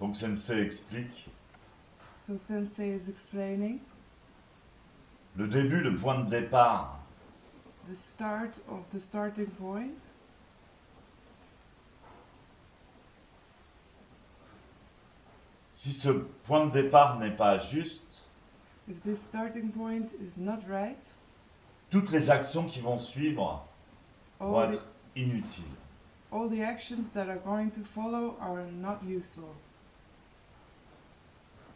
Donc Sensei explique, So Sensei is explaining le début, le point de départ, the start of the starting point. si ce point de départ n'est pas juste, If this starting point is not right, toutes les actions qui vont suivre vont all the, être inutiles. all the actions that are going to follow are not useful.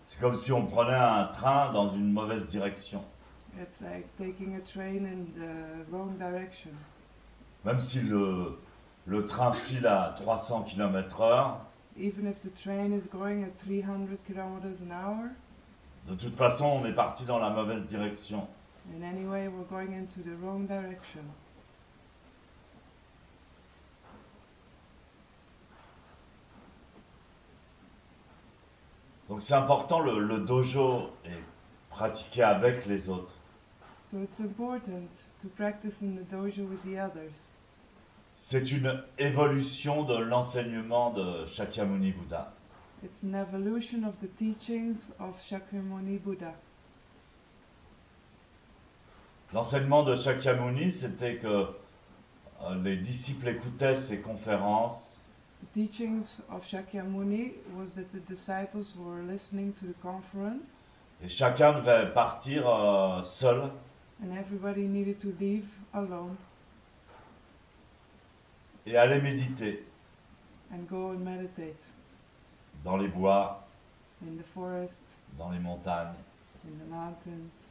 C'est comme si on prenait un train dans une mauvaise direction. It's like taking a train in the wrong direction. Même si le train file à 300 km/h, Even if the train is going at 300 kilometers an hour, de toute façon, on est parti dans la mauvaise direction. in any way we're going into the wrong direction. Donc c'est important, le dojo est pratiqué avec les autres. So it's important to practice in the dojo with the others. C'est une évolution de l'enseignement de Shakyamuni Bouddha. It's an evolution of the teachings of Shakyamuni Buddha. L'enseignement de Shakyamuni, c'était que les disciples écoutaient ses conférences, The teachings of Shakyamuni was that the disciples were listening to the conference et chacun devait partir seul and everybody needed to leave alone et aller méditer and go and meditate dans les bois, in the forest, dans les montagnes. in the mountains.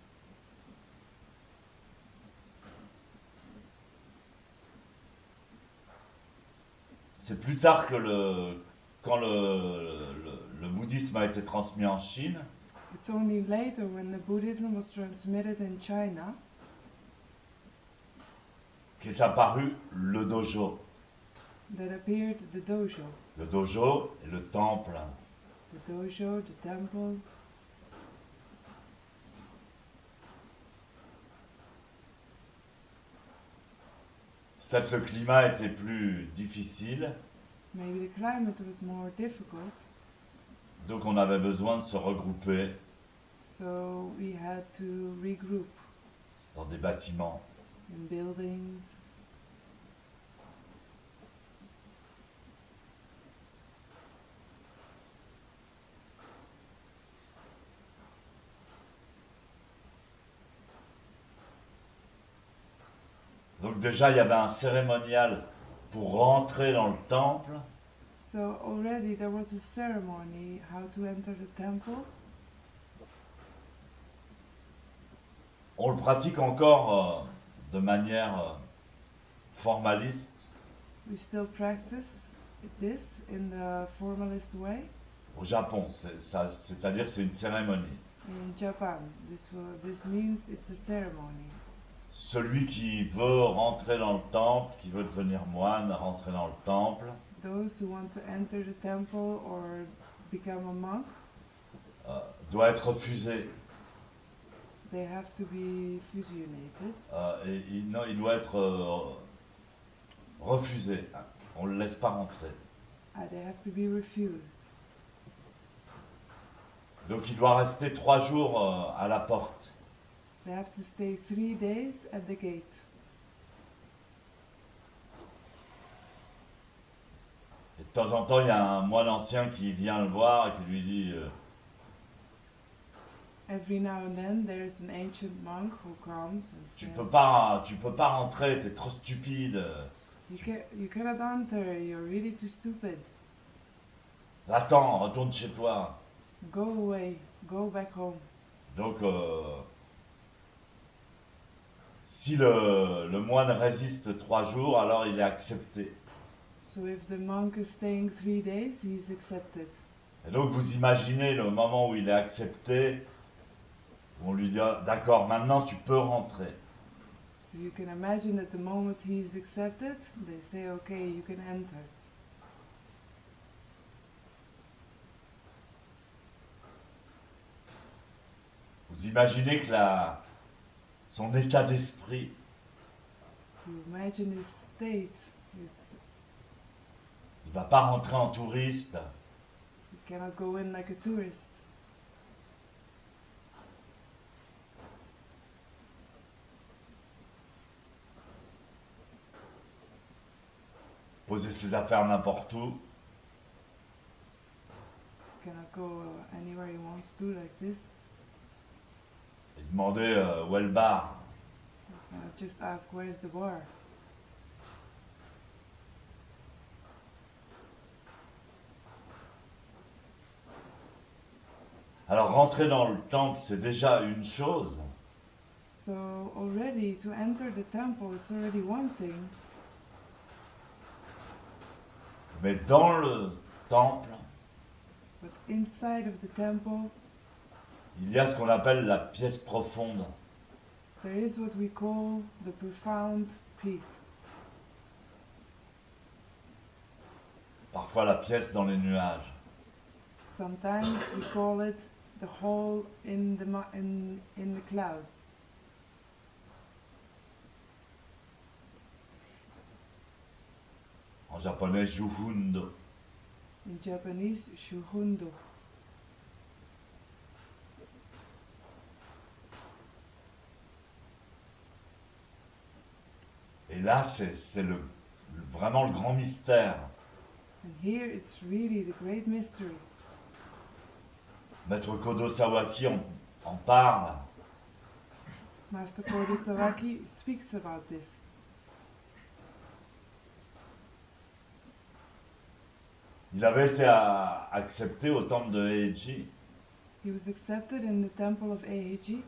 C'est plus tard que quand le bouddhisme a été transmis en Chine, It's only later when the Buddhism was transmitted in China qu'est apparu le dojo. that appeared the dojo. Le dojo est le temple. The dojo, the temple. Peut-être le climat était plus difficile, Maybe the climate was more difficult, donc on avait besoin de se regrouper so we had to regroup dans des bâtiments. in buildings. Donc déjà, il y avait un cérémonial pour rentrer dans le temple. So already there was a ceremony how to enter the temple. On le pratique encore de manière formaliste. We still practice this in the formalist way. Au Japon, c'est-à-dire c'est une cérémonie. In Japan, this means it's a ceremony. Celui qui veut rentrer dans le temple, qui veut devenir moine, rentrer dans le temple, Those who want to enter the temple or become a monk, doit être refusé. they have to be fusionated. Non, il doit être refusé. On ne le laisse pas rentrer. They have to be refused. Donc il doit rester 3 jours à la porte. They have to stay 3 days at the gate. Et de temps en temps, il y a un moine ancien qui vient le voir et qui lui dit Every now and then there's an ancient monk who comes and tu says, peux pas rentrer, t'es trop stupide. you cannot enter, you're really too stupid. Attends, retourne chez toi. Go away, go back home. Donc, si le moine résiste 3 jours, alors il est accepté. So if the monk is staying 3 days, he's accepted. Et donc, vous imaginez le moment où il est accepté, on lui dit d'accord, maintenant tu peux rentrer. So you can imagine at the moment he's accepted, they say, okay, you can enter. Vous imaginez que son état d'esprit, You imagine his state, il va pas rentrer en touriste, cannot go in like a tourist. Poser ses affaires n'importe où, Cannot go anywhere he wants to like this. et demander où est le bar. Cannot just ask where is the bar. Alors rentrer dans le temple, c'est déjà une chose, So already to enter the temple, it's already one thing. mais dans le temple, But inside of the temple, il y a ce qu'on appelle la pièce profonde. there is what we call the profound peace. Parfois la pièce dans les nuages. Sometimes we call it the hole in the clouds. En japonais, Juhundo. In Japanese, shuhundo. Et là, c'est vraiment le grand mystère. And here it's really the great mystery. Maître Kodo Sawaki en parle. Master Kodo Sawaki speaks about this. Il avait été accepté au temple de Heiji. He was accepted in the temple of Eiji.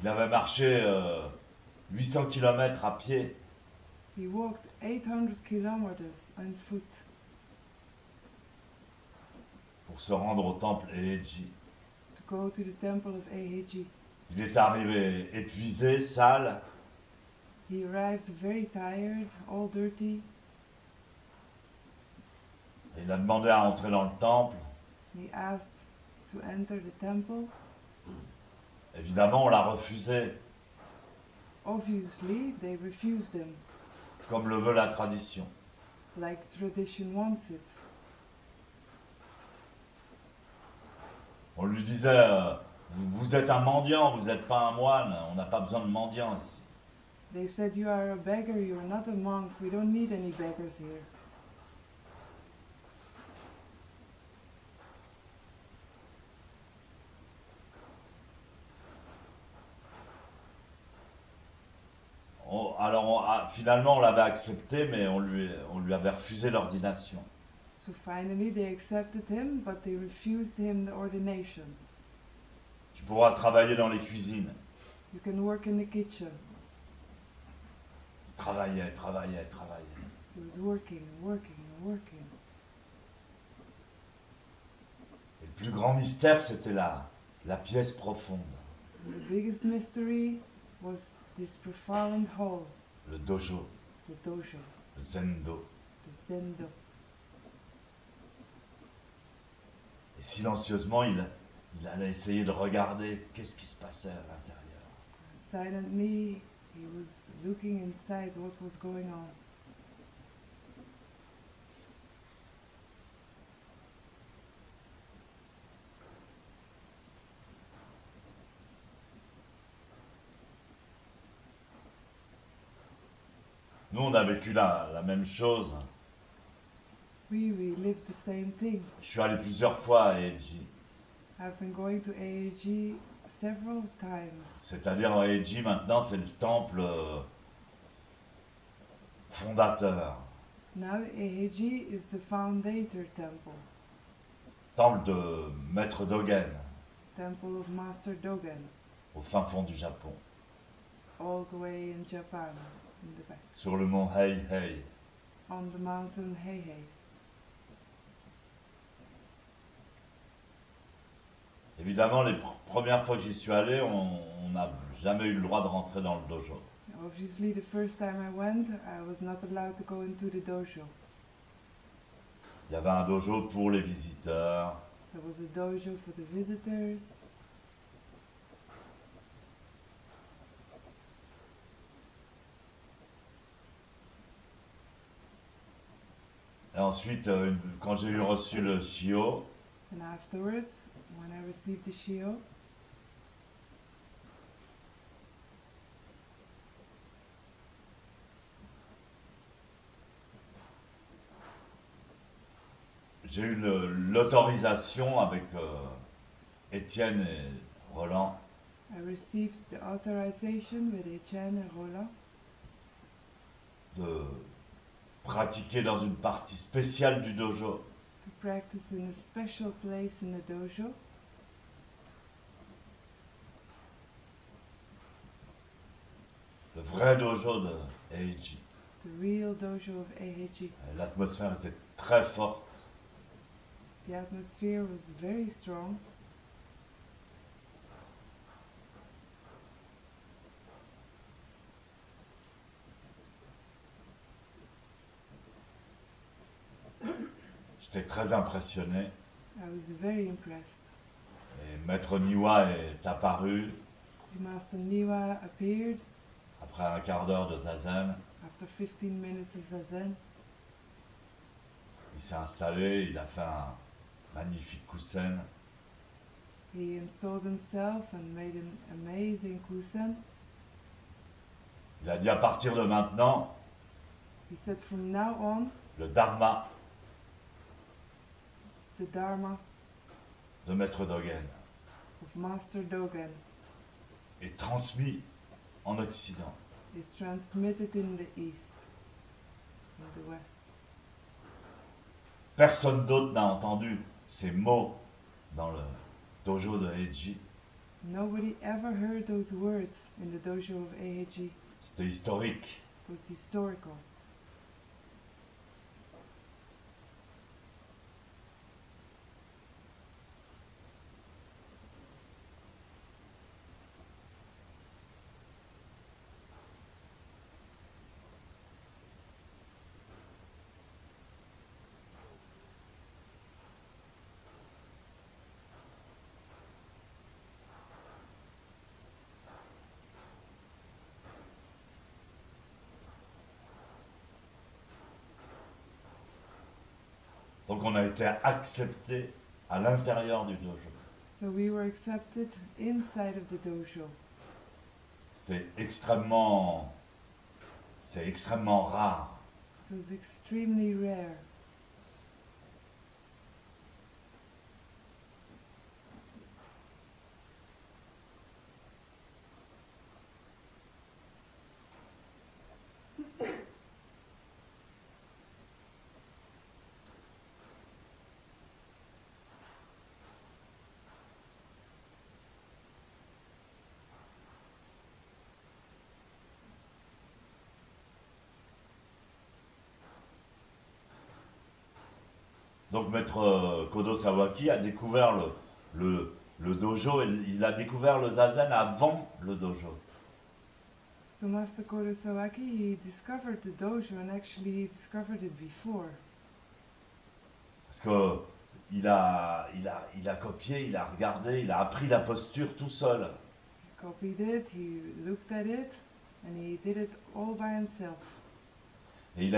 Il avait marché 800 km à pied. He walked 800 kilometers on foot Pour se rendre au temple Heiji. to go to the temple of Eiji. Il est arrivé épuisé, sale. He arrived very tired, all dirty. Et il a demandé à entrer dans le temple. He asked to enter the temple. Évidemment, on l'a refusé, Obviously, they refused him, comme le veut la tradition. like the tradition wants it. On lui disait, vous êtes un mendiant, vous n'êtes pas un moine, on n'a pas besoin de mendiants ici. They said, you are a beggar, you are not a monk, we don't need any beggars here. Finalement, on l'avait accepté, mais on lui avait refusé l'ordination. So finally they accepted him, but they refused him the ordination. Tu pourras travailler dans les cuisines. You can work in the kitchen. Il travaillait. He was working and working and working. Et le plus grand mystère, c'était la pièce profonde, And the biggest mystery was this profound hall, le dojo, the dojo, le zendo. the zendo. Et silencieusement, il allait essayer de regarder qu'est-ce qui se passait à l'intérieur. Silently, he was looking inside what was going on. Nous, on a vécu la même chose. We lived the same thing. Je suis allé plusieurs fois à Heiji. I've been going to AAG several times. C'est-à-dire, Heiji, maintenant, c'est le temple fondateur. Now AAG is the Foundator Temple, Temple de Maître Dogen, Temple of Master Dogen, au fin fond du Japon. all the way in Japan, in the back, Sur le mont Heihei. on the mountain Heihei. Évidemment, les premières fois que j'y suis allé, on n'a jamais eu le droit de rentrer dans le dojo. Obviously, the first time I went, I was not allowed to go into the dojo. Il y avait un dojo pour les visiteurs. There was a dojo for the visitors. Et ensuite, quand j'ai eu reçu le Shio, And afterwards, when I received the Shio, j'ai eu l'autorisation avec Étienne et Roland I received the authorization with Etienne and Roland de pratiquer dans une partie spéciale du dojo. to practice in a special place in the dojo, Le vrai dojo de Eiji. the real dojo of Eheji. L'atmosphère était très forte. The atmosphere was very strong. J'étais très impressionné. I was very impressed. Et Maître Niwa est apparu The Master Niwa appeared après un quart d'heure de zazen. after 15 minutes of Zazen. Il s'est installé, il a fait un magnifique kusen. He installed himself and made an amazing kusen. Il a dit à partir de maintenant, He said from now on, le dharma the Dharma de Maître Dogen of Master Dogen est transmis en Occident. is transmitted in the East, in the West. Personne d'autre n'a entendu ces mots dans le dojo de Eiji. Nobody ever heard those words in the dojo of Eheji. C'était historique. It was historical. Donc on a été accepté à l'intérieur du dojo. So we were accepted inside of the dojo. C'est extrêmement rare. It was extremely rare. Donc Maître Kodo Sawaki a découvert le dojo, et il a découvert le zazen avant le dojo. So Master Kodo Sawaki, he discovered the dojo and actually he discovered it before. Parce que il a copié, il a regardé, il a appris la posture tout seul. He copied it, he looked at it, and he did it all by himself. Et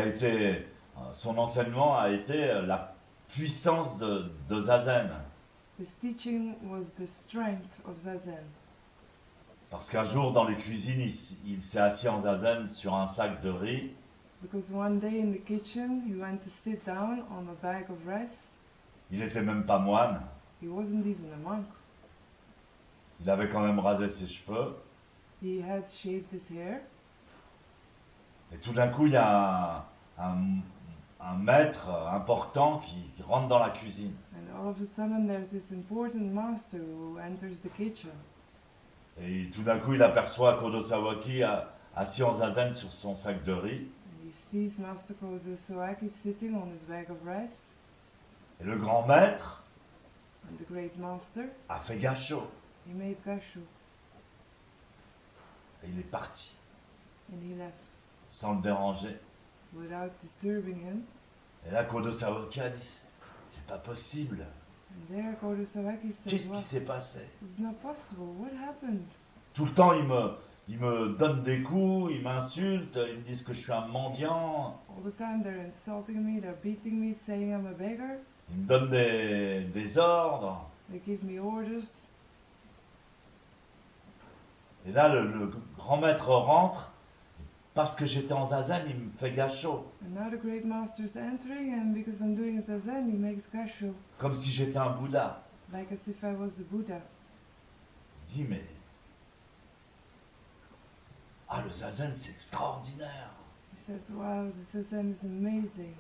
son enseignement a été la puissance de zazen. His teaching was the strength of Zazen. Parce qu'un jour dans les cuisines, il s'est assis en zazen sur un sac de riz. Because one day in the kitchen, he went to sit down on a bag of rice. Il n'était même pas moine. He wasn't even a monk. Il avait quand même rasé ses cheveux. He had shaved his hair. Et tout d'un coup, il y a un maître important qui rentre dans la cuisine. And all of a sudden, there's this important master who enters the kitchen. Et tout d'un coup, il aperçoit Kodo Sawaki assis en zazen sur son sac de riz. And he sees Master Kodo Sawaki sitting on his bag of rice. Et le grand maître And the great master, a fait gacho. he made gashu. Et il est parti, And he left sans le déranger. without disturbing him. Et là, Kodo Sawaki a dit, c'est pas possible. And there Kodo Sawaki said, Qu'est-ce qui well, s'est passé? it's not possible. What happened? Tout le temps, Ils me donnent des coups, ils m'insultent, ils me disent que je suis un mendiant, All the time they're insulting me, they're beating me, saying I'm a beggar. ils me donnent des ordres. They give me orders. Et là, le grand maître rentre, parce que j'étais en zazen, il me fait gâchot, And now the great master's entering, and because I'm doing zazen, he makes gasho, comme si j'étais un Bouddha. like as if I was a Buddha. Il dit, mais... Ah, le zazen, c'est extraordinaire. He says, wow, the zazen is amazing.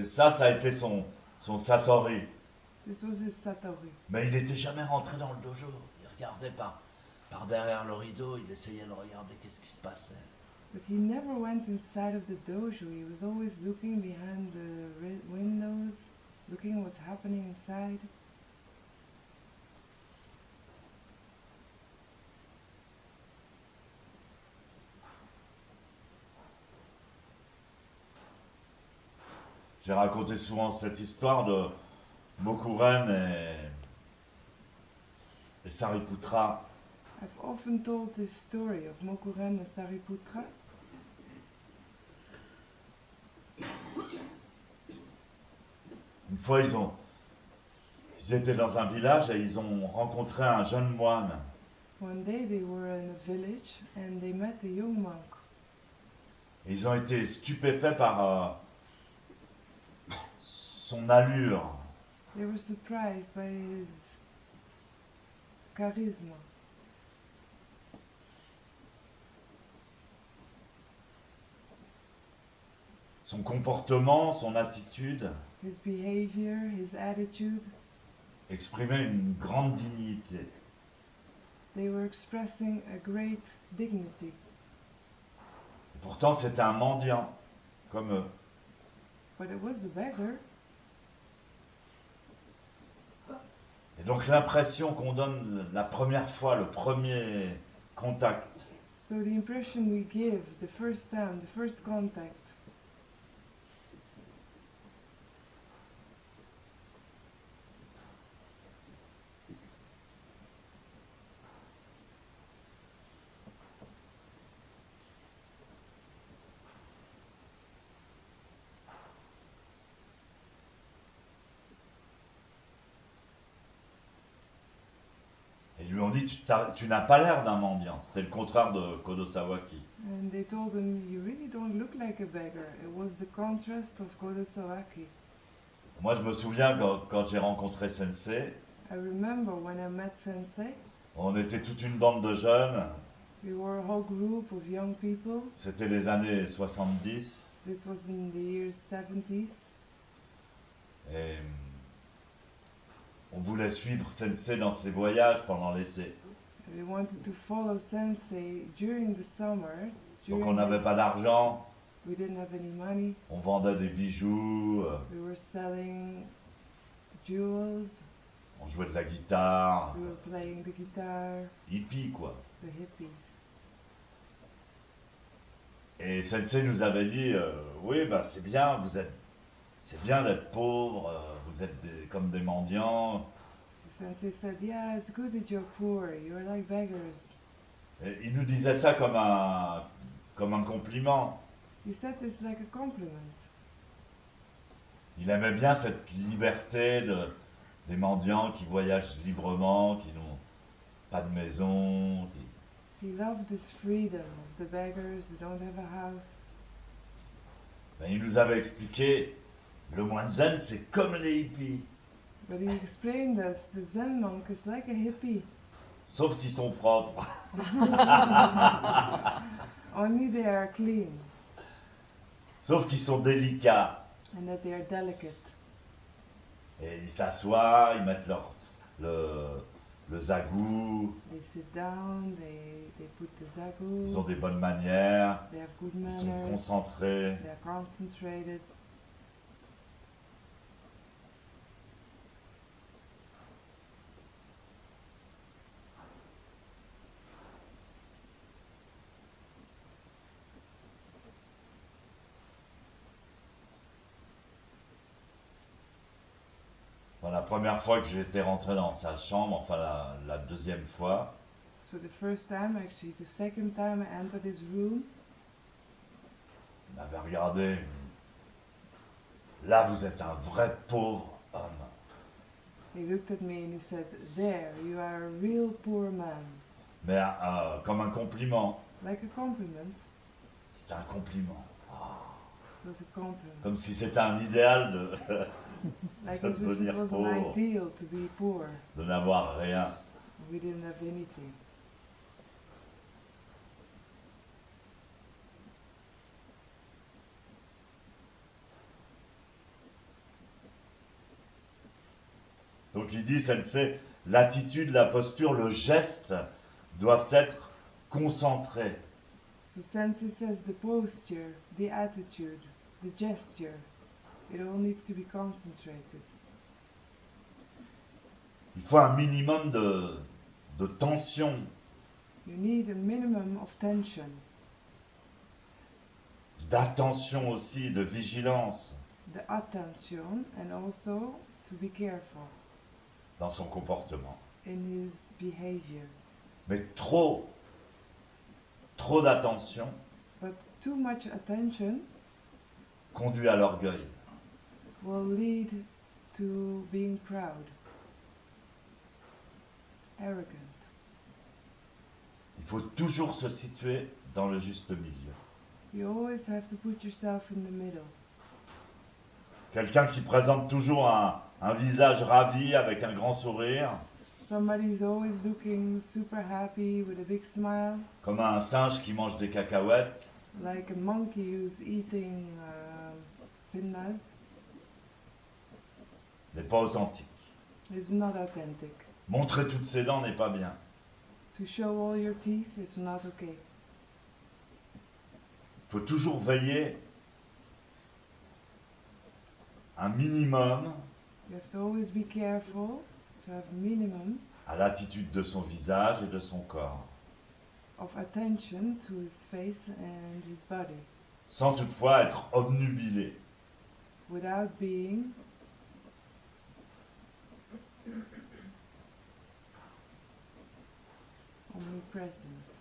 Ça a été son satori. This was his satori. Mais il n'était jamais rentré dans le dojo. Il regardait par derrière le rideau, il essayait de regarder qu'est-ce qui se passait. But he never went inside of the dojo. He was always looking behind the windows, looking what's happening inside. J'ai raconté souvent cette histoire de Mokuren et Sariputra. I've often told this story of Mokuren and Sariputra. Une fois, ils étaient dans un village et ils ont rencontré un jeune moine. One day they were in a village and they met a young monk. Et ils ont été stupéfaits par son allure. They were surprised by his charisma, Son comportement, son attitude his behavior, his attitude. exprimaient une grande dignité. They were expressing a great dignity. Et pourtant, c'était un mendiant, comme eux. But it was a beggar. Et donc l'impression qu'on donne la première fois, le premier contact, So the impression we give the first time, the first contact, et ils lui ont dit tu n'as pas l'air d'un mendiant. C'était le contraire de Kodo Sawaki. and they told him, you really don't look like a beggar. It was the contrast of Kodo Sawaki. Moi, je me souviens quand j'ai rencontré Sensei, I remember when I met Sensei, on était toute une bande de jeunes. we were a whole group of young people. C'était les années 70. This was in the years 70s. Et on voulait suivre Sensei dans ses voyages pendant l'été. We wanted to follow Sensei during the summer. Donc on n'avait pas d'argent, We didn't have any money. on vendait des bijoux, We were selling jewels. on jouait de la guitare, We were playing the guitar, hippie quoi. the hippies. Et Sensei nous avait dit, oui, bah c'est bien, c'est bien d'être pauvre, vous êtes comme des mendiants. The Sensei said, yeah, it's good that you're poor. You're like beggars. Et il nous disait ça comme un compliment. You said this like a compliment. Il aimait bien cette liberté des mendiants qui voyagent librement, qui n'ont pas de maison. He loved this freedom of the beggars who don't have a house. Ben, il nous avait expliqué, le moine zen c'est comme les hippies, But he explained us the Zen monk is like a hippie. sauf qu'ils sont propres. Only they are clean Sauf qu'ils sont délicats. and that they are delicate. Et ils s'assoient, ils mettent le zagou, They sit down, they put the zagu, ils ont des bonnes manières, they have good ils sont manners, concentrés. they are concentrated. Bon, la première fois que j'étais rentré dans sa chambre, enfin la deuxième fois, So the first time, actually, the second time I entered his room, il m'avait regardé. Là, vous êtes un vrai pauvre homme. he looked at me and he said, "There, you are a real poor man." Mais comme un compliment. Like a compliment. C'était un compliment. Ah. It was a compliment. Comme si c'était un idéal de, Like de as if it devenir was an pauvre, ideal to be poor. de n'avoir rien. We didn't have anything. Donc il dit, Sensei, l'attitude, la posture, le geste doivent être concentrés. So Sensei says the posture, the attitude, the gesture, it all needs to be concentrated. Il faut un minimum de tension, You need a minimum of tension, d'attention aussi, de vigilance the attention, and also to be careful dans son comportement. in his behavior. Mais trop d'attention But too much attention conduit à l'orgueil. will lead to being proud, arrogant. Il faut toujours se situer dans le juste milieu. You always have to put yourself in the middle. Quelqu'un qui présente toujours un visage ravi avec un grand sourire, Somebody who's always looking super happy with a big smile, comme un singe qui mange des cacahuètes, like a monkey who's eating pinnas, n'est pas authentique. is not authentic. Montrer toutes ses dents n'est pas bien. To show all your teeth, it's not okay. Il faut toujours veiller un minimum You have to always be careful to have a minimum à l'attitude de son visage et de son corps, of attention to his face and his body, sans toutefois être obnubilé. without being omnipresent.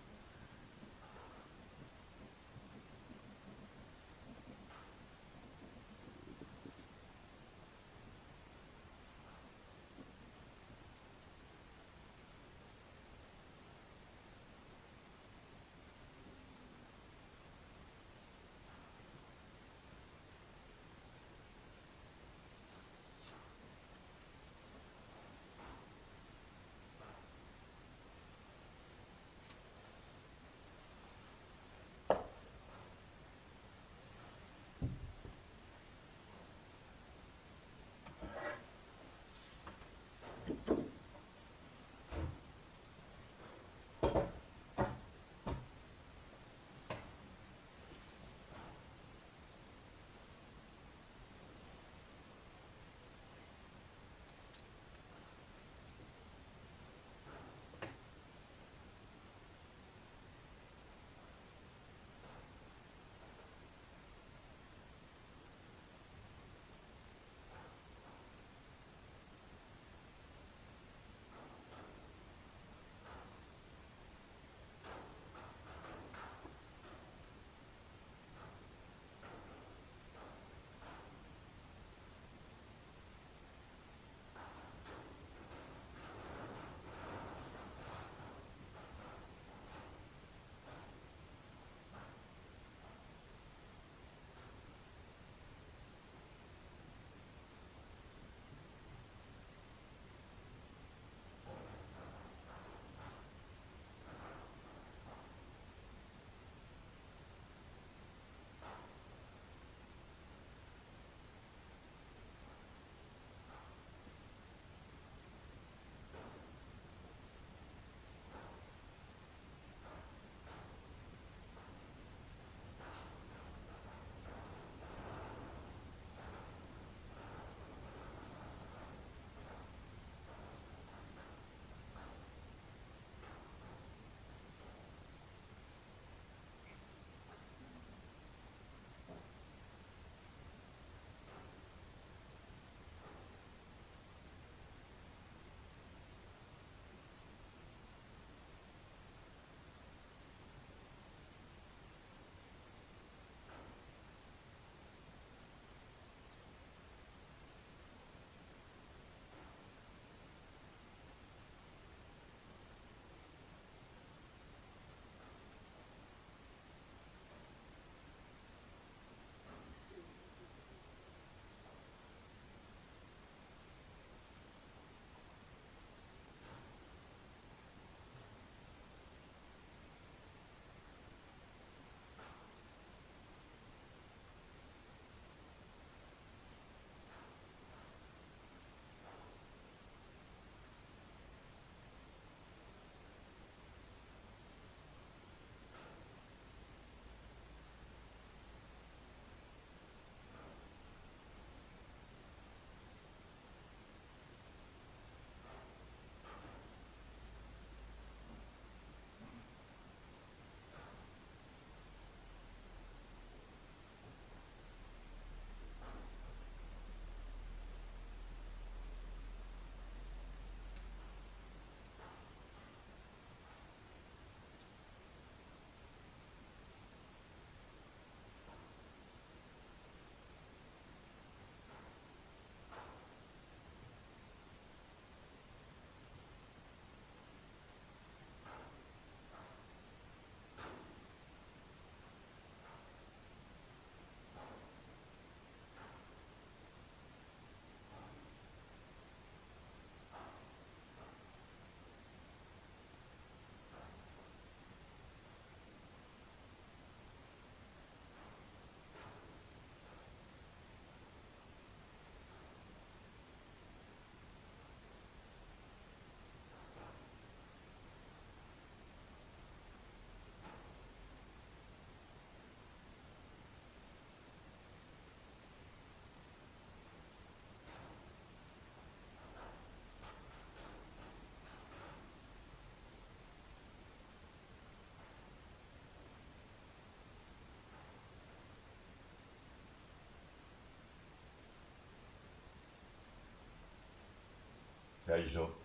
Kaijo.